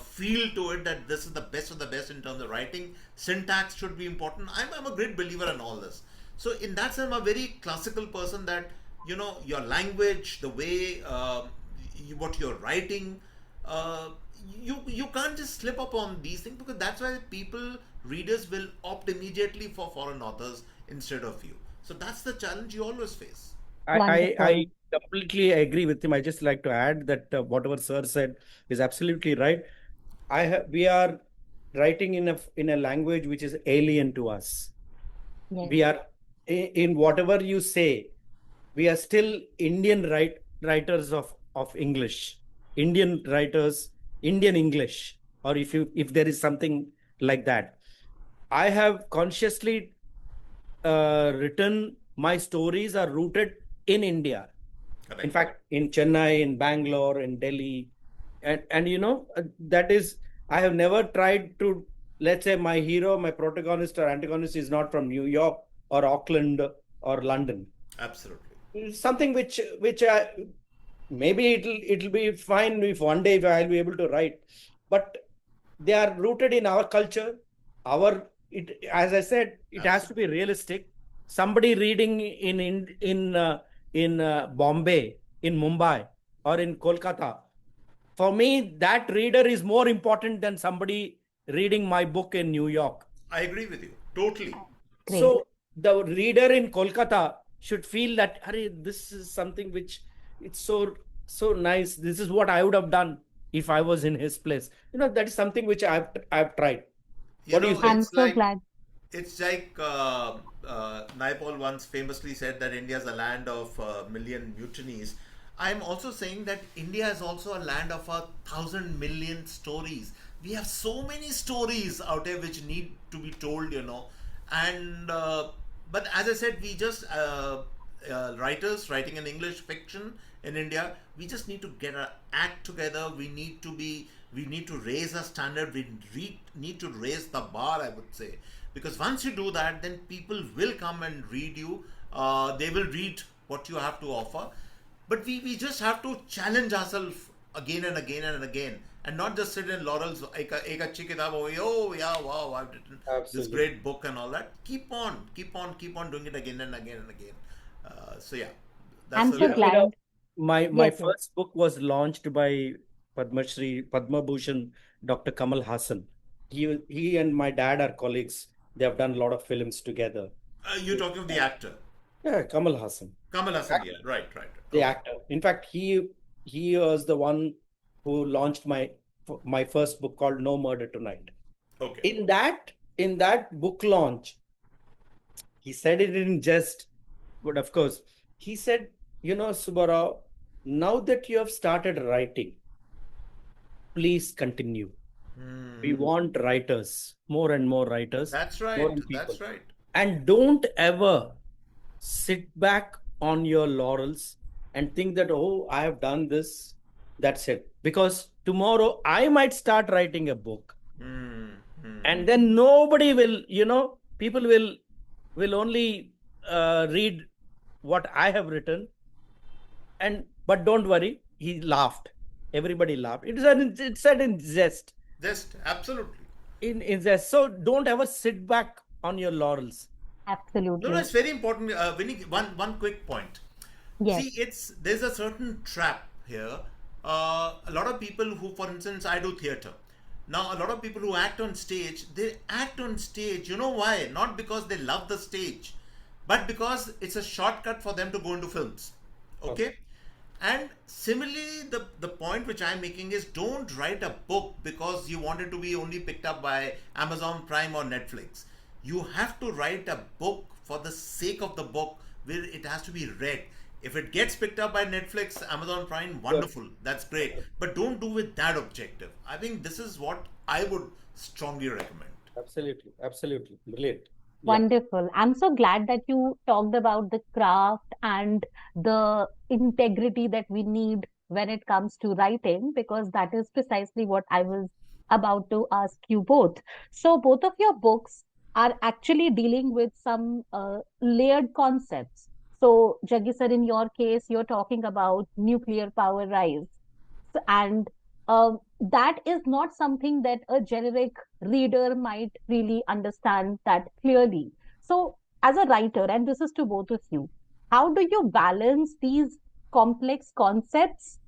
Speaker 3: feel to it, that this is the best of the best in terms of writing. Syntax should be important. I'm a great believer in all this. So in that sense, I'm a very classical person, that your language, the way what you're writing, uh, you can't just slip up on these things, because that's why people, readers, will opt immediately for foreign authors instead of you. So that's the challenge you always face.
Speaker 2: I
Speaker 1: Wonderful.
Speaker 2: completely agree with him. I just like to add that whatever sir said is absolutely right. We are writing in a language which is alien to us.
Speaker 1: Yes.
Speaker 2: We are in whatever you say, we are still Indian writers of English, Indian writers, Indian English, or if there is something like that. I have consciously written my stories are rooted in India. In
Speaker 3: Correct.
Speaker 2: fact, in Chennai, in Bangalore, in Delhi, and that is, I have never tried to, let's say my hero, my protagonist or antagonist is not from New York or Auckland or London.
Speaker 3: Absolutely.
Speaker 2: It's something which maybe it'll be fine if one day I'll be able to write, but they are rooted in our culture. As I said, it has to
Speaker 3: Absolutely.
Speaker 2: be realistic. Somebody reading in Bombay, in Mumbai, or in Kolkata, for me, that reader is more important than somebody reading my book in New York.
Speaker 3: I agree with you. Totally.
Speaker 1: Great.
Speaker 2: So the reader in Kolkata should feel that, Hurry, this is something which it's so nice. This is what I would have done if I was in his place. That is something which I've tried.
Speaker 3: You
Speaker 2: What do you
Speaker 3: know,
Speaker 2: say?
Speaker 1: I'm
Speaker 3: it's
Speaker 1: so
Speaker 3: like
Speaker 1: glad.
Speaker 3: it's like Naipaul once famously said that India is a land of a million mutinies. I'm also saying that India is also a land of 1,000 million stories. We have so many stories out there which need to be told, and but as I said, we just writers writing in English fiction in India, we just need to get our act together. We need to raise our standard. Need to raise the bar, I would say, because once you do that, then people will come and read you. They will read what you have to offer, but we just have to challenge ourselves again and again and again, and not just sit in laurels. एक अच्छी किताब हो गई, oh yeah, wow, I've written this
Speaker 2: Absolutely.
Speaker 3: great book and all that. Keep on doing it again and again and again. So yeah, that's
Speaker 1: I'm
Speaker 3: a
Speaker 1: so
Speaker 3: little.
Speaker 1: glad.
Speaker 2: My
Speaker 1: Yes, yes.
Speaker 2: first book was launched by Padma Bhushan, Dr. Kamal Hassan. He and my dad are colleagues. They have done a lot of films together.
Speaker 3: You're talking of the actor,
Speaker 2: Yeah, Kamal Hassan,
Speaker 3: Kamal Hassan. Yeah, right, right.
Speaker 2: the
Speaker 3: Okay,
Speaker 2: actor. In fact, he was the one who launched my first book called No Murder Tonight.
Speaker 3: okay.
Speaker 2: In that book launch, he said it in jest, but of course, he said, Subbarao, now that you have started writing, please continue. We want writers, more and more writers,
Speaker 3: That's
Speaker 2: more
Speaker 3: right.
Speaker 2: and people.
Speaker 3: That's right.
Speaker 2: And don't ever sit back on your laurels and think that, oh, I have done this, that's it. Because tomorrow I might start writing a book, and then nobody will, people will only read what I have written. But don't worry, he laughed. Everybody laughed. It's said in jest.
Speaker 3: Just absolutely.
Speaker 2: In jest. So don't ever sit back on your laurels.
Speaker 3: No, no,
Speaker 1: Absolutely.
Speaker 3: it's very important. Vinny, one quick point.
Speaker 1: Yes.
Speaker 3: See, there's a certain trap here. A lot of people who, for instance, I do theater. Now, a lot of people who act on stage, they act on stage. You know why? Not because they love the stage, but because it's a shortcut for them to go into films. Okay? And similarly, the point which I'm making is don't write a book because you want it to be only picked up by Amazon Prime or Netflix. You have to write a book for the sake of the book where it has to be read. If it gets picked up by Netflix, Amazon Prime, wonderful. That's great. But don't do with that objective. I think this is what I would strongly recommend.
Speaker 2: Absolutely. Absolutely. Brilliant. Yeah.
Speaker 1: Wonderful. I'm so glad that you talked about the craft and the integrity that we need when it comes to writing, because that is precisely what I was about to ask you both. So, both of your books are actually dealing with some layered concepts. So, Jaggi sir, in your case, you're talking about nuclear power rise. And that is not something that a generic reader might really understand that clearly. So, as a writer, and this is to both of you, how do you balance these complex concepts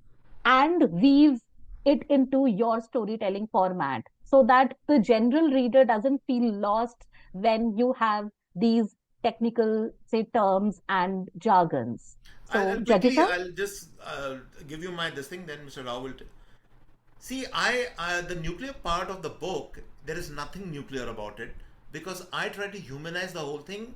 Speaker 1: and weave it into your storytelling format so that the general reader doesn't feel lost when you have these technical, say, terms and jargons? So, Jaggi sir?
Speaker 3: I'll just give you my this thing, then Mr. Rao will. See, the nuclear part of the book, there is nothing nuclear about it because I try to humanize the whole thing.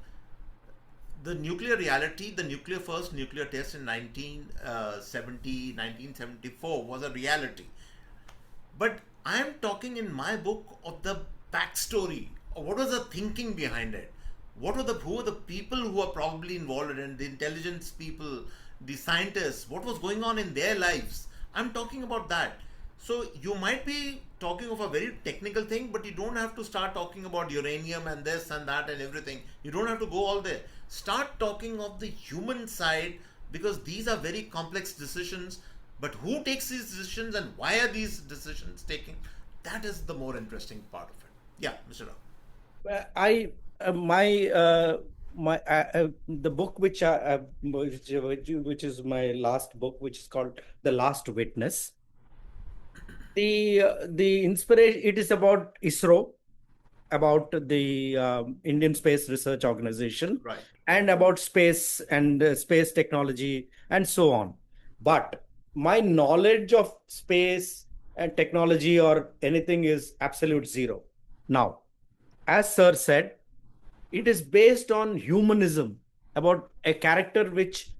Speaker 3: The nuclear reality, the nuclear first nuclear test in 1974 was a reality. But I am talking in my book of the backstory. What was the thinking behind it? Who were the people who are probably involved in it, the intelligence people, the scientists? What was going on in their lives? I'm talking about that. So you might be talking of a very technical thing, but you don't have to start talking about uranium and this and that and everything. You don't have to go all there. Start talking of the human side because these are very complex decisions. But who takes these decisions and why are these decisions taken? That is the more interesting part of it. Yeah, Mr. Rao.
Speaker 2: I my the book which is my last book, which is called The Last Witness. The inspiration, it is about ISRO, about the Indian Space Research Organization,
Speaker 3: Right.
Speaker 2: and about space and space technology and so on. But my knowledge of space and technology or anything is absolute zero. Now, as Sir said, it is based on humanism, about a character which,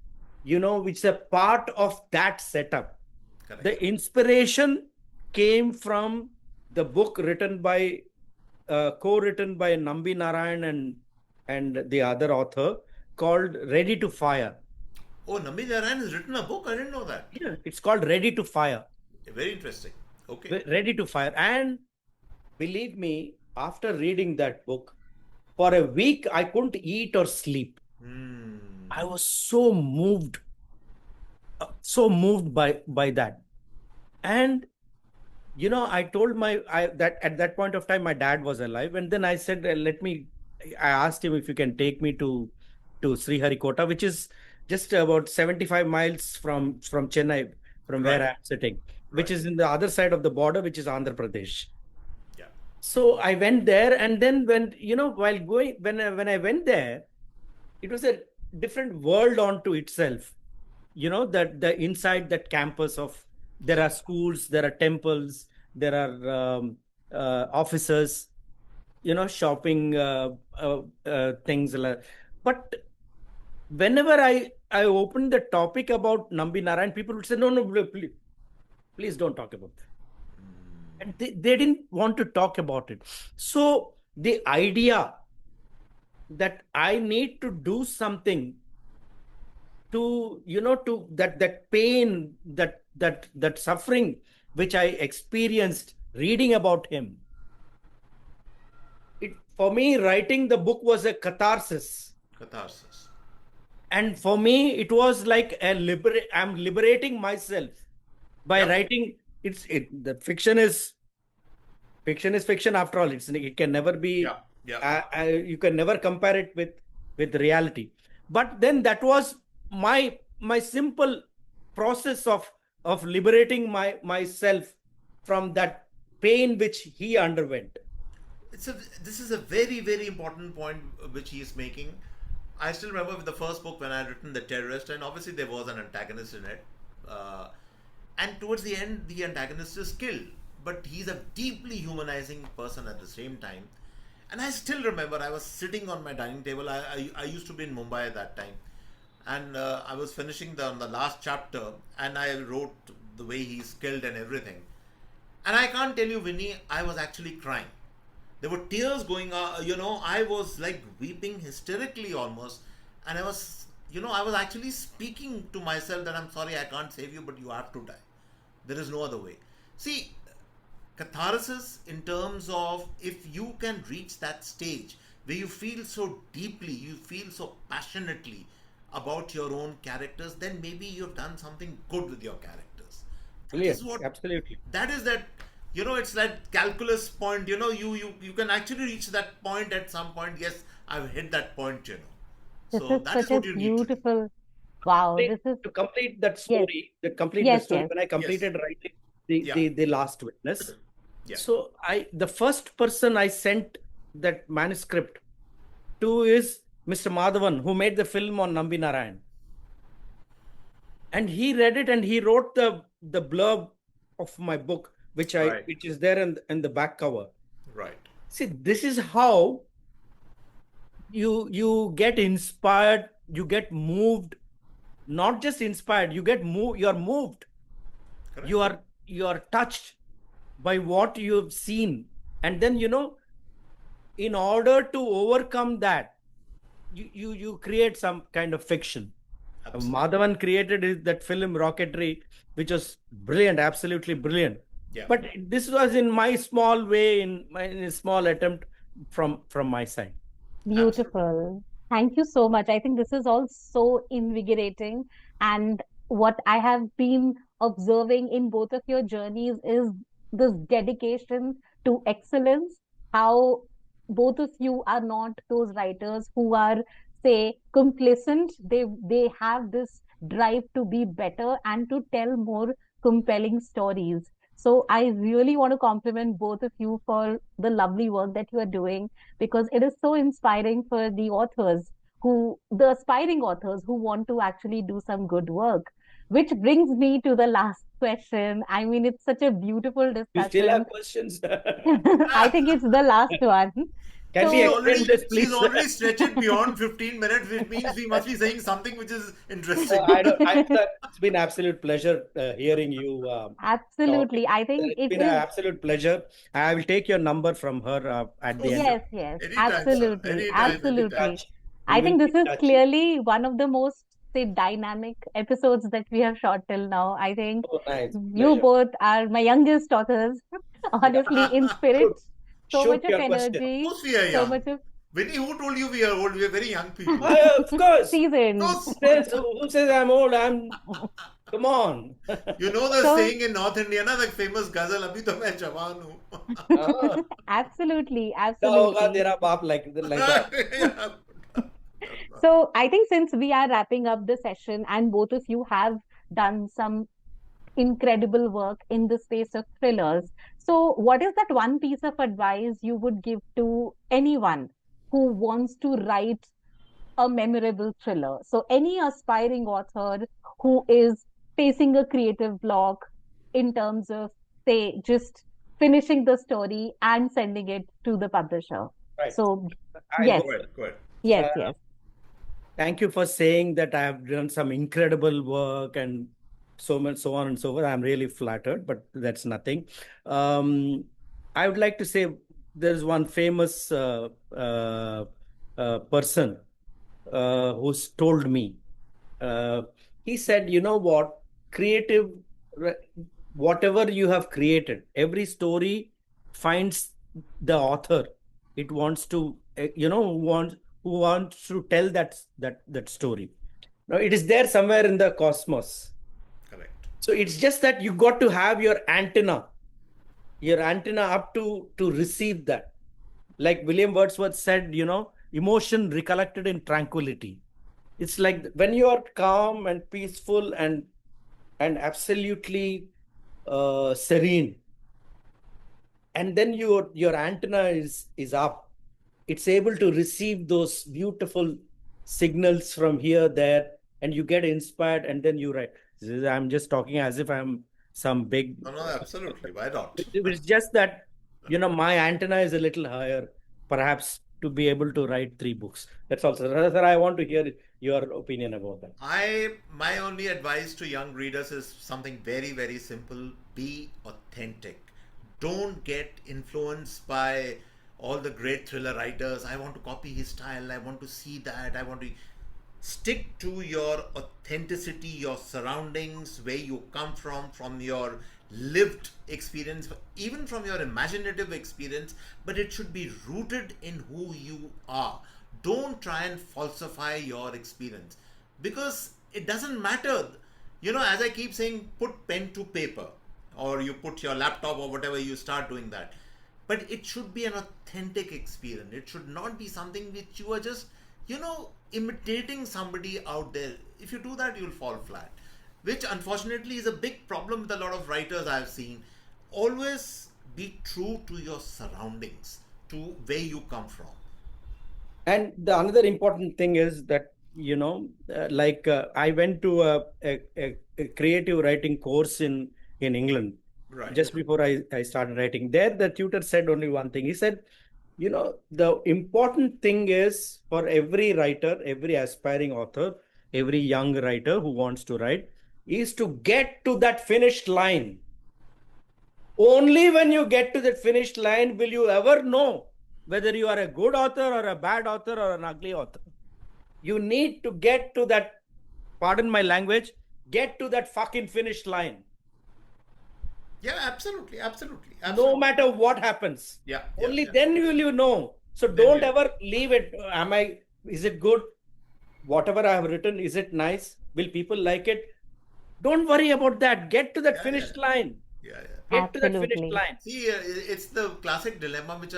Speaker 2: which is a part of that setup.
Speaker 3: Correct.
Speaker 2: The inspiration came from the book written by, co-written by Nambi Narayan and the other author, called Ready to Fire.
Speaker 3: Oh, Nambi Narayan has written a book? I didn't know that.
Speaker 2: Yeah, it's called Ready to Fire.
Speaker 3: Very interesting. Okay.
Speaker 2: Ready to Fire. And believe me, after reading that book, for a week, I couldn't eat or sleep. I was so moved by that. And, I told that at that point of time, my dad was alive. And then I said, I asked him if you can take me to Sriharikota, which is just about 75 miles from Chennai, from where I'm sitting, which is in the other side of the border, which is Andhra Pradesh.
Speaker 3: Yeah.
Speaker 2: So I went there, and then when I went there, it was a different world onto itself. That the inside that campus of, there are schools, there are temples, there are offices, shopping things. But whenever I opened the topic about Nambi Narayan, people would say, no, please don't talk about that. And they didn't want to talk about it. So the idea that I need to do something to, to that pain, that suffering, which I experienced reading about him, for me, writing the book was a catharsis.
Speaker 3: Catharsis.
Speaker 2: And for me, it was like I'm liberating myself by
Speaker 3: Yep.
Speaker 2: writing. The fiction is fiction after all. It can never be.
Speaker 3: Yeah. Yeah.
Speaker 2: You can never compare it with reality. But then that was my simple process of liberating myself from that pain which he underwent.
Speaker 3: It's a this is a very very important point which he is making. I still remember with the first book when I had written The Terrorist, and obviously there was an antagonist in it, and towards the end the antagonist is killed, but he's a deeply humanizing person at the same time. And I still remember I was sitting on my dining table. I used to be in Mumbai at that time, and I was finishing the last chapter, and I wrote the way he's killed and everything. And I can't tell you, Vinny, I was actually crying. There were tears going out, I was like weeping hysterically almost. And I was actually speaking to myself that I'm sorry, I can't save you, but you have to die. There is no other way. See, catharsis in terms of if you can reach that stage where you feel so deeply, you feel so passionately about your own characters, then maybe you've done something good with your characters. That
Speaker 2: Yes,
Speaker 3: is what
Speaker 2: absolutely.
Speaker 3: that is that it's that calculus point. You can actually reach that point at some point. Yes, I've hit that point.
Speaker 1: This
Speaker 3: So
Speaker 1: is
Speaker 3: that is
Speaker 1: such a
Speaker 3: what you need to do.
Speaker 1: beautiful, wow, this is,
Speaker 2: To complete that
Speaker 1: yes,
Speaker 2: story, complete the
Speaker 1: yes,
Speaker 2: story,
Speaker 1: yes.
Speaker 2: when I
Speaker 3: Yes.
Speaker 2: completed writing the,
Speaker 3: Yeah.
Speaker 2: the, the Last Witness,
Speaker 3: Yeah.
Speaker 2: so the first person I sent that manuscript to is Mr. Madhavan, who made the film on Nambi Narayan. And he read it and he wrote the blurb of my book, which
Speaker 3: Right.
Speaker 2: is there in the back cover.
Speaker 3: Right.
Speaker 2: See, this is how you get inspired, you get moved, not just inspired, you're moved.
Speaker 3: Correct.
Speaker 2: You are touched by what you've seen. And then, in order to overcome that, you create some kind of fiction.
Speaker 3: Absolutely.
Speaker 2: Madhavan created that film Rocketry, which was brilliant, absolutely brilliant.
Speaker 3: Yeah.
Speaker 2: But this was in my small way, in a small attempt from my side.
Speaker 3: Absolutely.
Speaker 1: Beautiful. Thank you so much. I think this is all so invigorating. And what I have been observing in both of your journeys is this dedication to excellence, how both of you are not those writers who are, say, complacent. They have this drive to be better and to tell more compelling stories. So I really want to compliment both of you for the lovely work that you are doing, because it is so inspiring for the aspiring authors who want to actually do some good work. Which brings me to the last question. I mean, it's such a beautiful
Speaker 2: We still
Speaker 1: discussion.
Speaker 2: have questions.
Speaker 1: I think it's the last one.
Speaker 2: Can we
Speaker 3: She's
Speaker 1: So,
Speaker 2: extend
Speaker 3: already
Speaker 2: this,
Speaker 3: she's
Speaker 2: please?
Speaker 3: already stretched it beyond 15 minutes, which means we must be saying something which is interesting.
Speaker 2: I don't. Sir, it's been an absolute pleasure hearing you talk.
Speaker 1: absolutely, I think
Speaker 2: It's
Speaker 1: it
Speaker 2: been an
Speaker 1: is.
Speaker 2: absolute pleasure. I will take your number from her at the
Speaker 3: Oh,
Speaker 2: end.
Speaker 3: sure.
Speaker 1: Yes, yes,
Speaker 3: Anytime, sir.
Speaker 1: absolutely,
Speaker 3: Anytime,
Speaker 2: Keep in
Speaker 3: anytime.
Speaker 1: absolutely.
Speaker 2: touch. We
Speaker 1: I
Speaker 2: will
Speaker 1: think this
Speaker 2: keep
Speaker 1: is
Speaker 2: touching.
Speaker 1: clearly one of the most, say, dynamic episodes that we have shot till now. I think
Speaker 2: Oh, nice.
Speaker 1: you
Speaker 2: Pleasure.
Speaker 1: both are my youngest authors,
Speaker 2: Yeah.
Speaker 1: honestly, in spirit.
Speaker 2: Shoot.
Speaker 1: So
Speaker 2: Shoot
Speaker 1: much of
Speaker 2: your question.
Speaker 3: Of
Speaker 1: energy,
Speaker 3: course we are
Speaker 1: so
Speaker 3: young.
Speaker 1: much of
Speaker 3: Vinny, who told you we are old? We are very young people.
Speaker 2: Of course.
Speaker 3: Of
Speaker 1: seasoned.
Speaker 3: course.
Speaker 2: Who says I'm old? Come on.
Speaker 3: You know the
Speaker 1: So,
Speaker 3: saying in North India, na, the famous ghazal, "Abhi to main jawan hu."
Speaker 2: Ah,
Speaker 1: absolutely,
Speaker 2: क्या होगा
Speaker 1: absolutely.
Speaker 2: तेरा बाप like that.
Speaker 3: Yeah.
Speaker 1: So I think since we are wrapping up the session and both of you have done some incredible work in the space of thrillers. So, what is that one piece of advice you would give to anyone who wants to write a memorable thriller? So, any aspiring author who is facing a creative block in terms of, say, just finishing the story and sending it to the publisher.
Speaker 2: Right.
Speaker 1: So,
Speaker 2: I'll
Speaker 1: yes,
Speaker 2: go
Speaker 3: Go
Speaker 2: ahead.
Speaker 3: ahead, go ahead.
Speaker 1: yes,
Speaker 2: Uh,
Speaker 1: yes.
Speaker 2: Thank you for saying that I have done some incredible work and so much, so on and so forth. I'm really flattered, but that's nothing. I would like to say there's one famous person who's told me. Uh, he said, you know what, creative, whatever you have created, every story finds the author. It wants to, who wants to tell that story. No, it is there somewhere in the cosmos.
Speaker 3: Correct.
Speaker 2: So it's just that you got to have your antenna up to receive that. Like William Wordsworth said, emotion recollected in tranquility. It's like when you are calm and peaceful and absolutely serene, and then your antenna is up, it's able to receive those beautiful signals from here, there, and you get inspired, and then you write. I'm just talking as if I'm some big.
Speaker 3: No, absolutely. Why not?
Speaker 2: It's just that, my antenna is a little higher, perhaps, to be able to write 3 books. That's also, sir, I want to hear your opinion about that.
Speaker 3: My only advice to young readers is something very, very simple. Be authentic. Don't get influenced by all the great thriller writers. I want to copy his style. I want to see that. I want to stick to your authenticity, your surroundings, where you come from your lived experience, even from your imaginative experience, but it should be rooted in who you are. Don't try and falsify your experience, because it doesn't matter. As I keep saying, put pen to paper, or you put your laptop or whatever, you start doing that. But it should be an authentic experience. It should not be something which you are just, imitating somebody out there. If you do that, you'll fall flat, which unfortunately is a big problem with a lot of writers I've seen. Always be true to your surroundings, to where you come from.
Speaker 2: And the another important thing is that, I went to a creative writing course in England.
Speaker 3: Right.
Speaker 2: Just before I started writing there, the tutor said only one thing. He said, the important thing is, for every writer, every aspiring author, every young writer who wants to write, is to get to that finished line. Only when you get to that finished line will you ever know whether you are a good author or a bad author or an ugly author. You need to get to that, pardon my language, get to that fucking finished line.
Speaker 3: Yeah, absolutely.
Speaker 2: No matter what happens.
Speaker 3: Yeah.
Speaker 2: Only then will you know. So don't ever leave it. Is it good? Whatever I have written, is it nice? Will people like it? Don't worry about that. Get to that finished line.
Speaker 3: Yeah.
Speaker 2: Get to that finished line.
Speaker 3: See, it's the classic dilemma which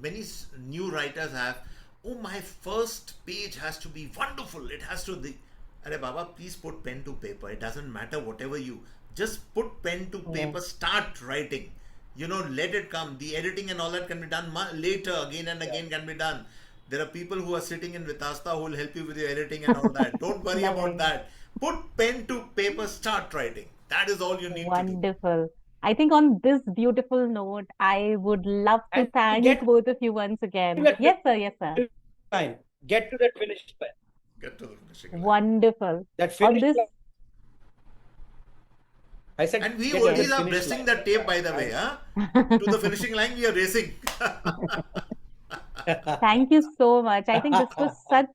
Speaker 3: many new writers have. Oh, my first page has to be wonderful. It has to be. Arey Baba, please put pen to paper. It doesn't matter whatever you. Just put pen to paper. Start writing. Let it come. The editing and all that can be done later. Again and again can be done. There are people who are sitting in Vitasta who will help you with your editing and all that. Don't worry about that. Put pen to paper. Start writing. That is all you need to do.
Speaker 1: Wonderful. I think on this beautiful note, I would love to thank both of you once again. Yes, sir. Yes, sir.
Speaker 2: Fine. Get to that finished line.
Speaker 3: Get to the finishing line.
Speaker 1: Wonderful.
Speaker 2: That finished line. I said,
Speaker 3: and we always are pressing the tape, by the way, to the finishing line, we are racing.
Speaker 1: Thank you so much. I think this was such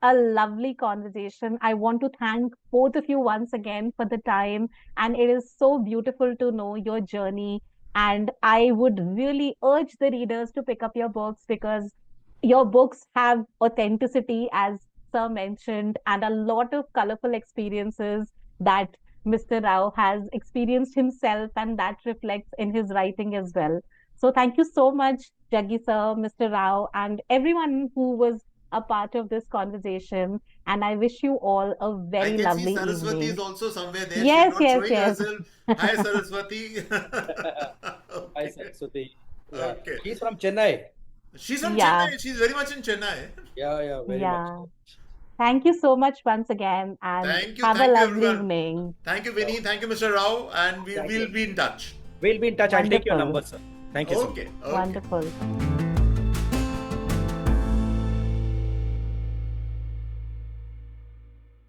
Speaker 1: a lovely conversation. I want to thank both of you once again for the time. And it is so beautiful to know your journey. And I would really urge the readers to pick up your books, because your books have authenticity, as Sir mentioned, and a lot of colorful experiences that Mr. Rao has experienced himself, and that reflects in his writing as well. So thank you so much, Juggi sir, Mr. Rao, and everyone who was a part of this conversation. And I wish you all a very lovely evening.
Speaker 3: I can see Saraswati is also somewhere there.
Speaker 1: Yes,
Speaker 3: She's not
Speaker 1: yes.
Speaker 3: Herself. Hi, Saraswati.
Speaker 2: Hi, Saraswati. Yeah.
Speaker 3: Okay.
Speaker 2: She's from Chennai.
Speaker 3: She's from Chennai. She's very much in Chennai.
Speaker 2: Yeah, very much.
Speaker 1: Thank you so much once again, and have a lovely evening.
Speaker 3: Thank you, Vini. Thank you, Mr. Rao, and we'll be in touch.
Speaker 2: We'll be in touch. I'll take your number, sir. Thank you.
Speaker 3: Okay.
Speaker 1: Wonderful.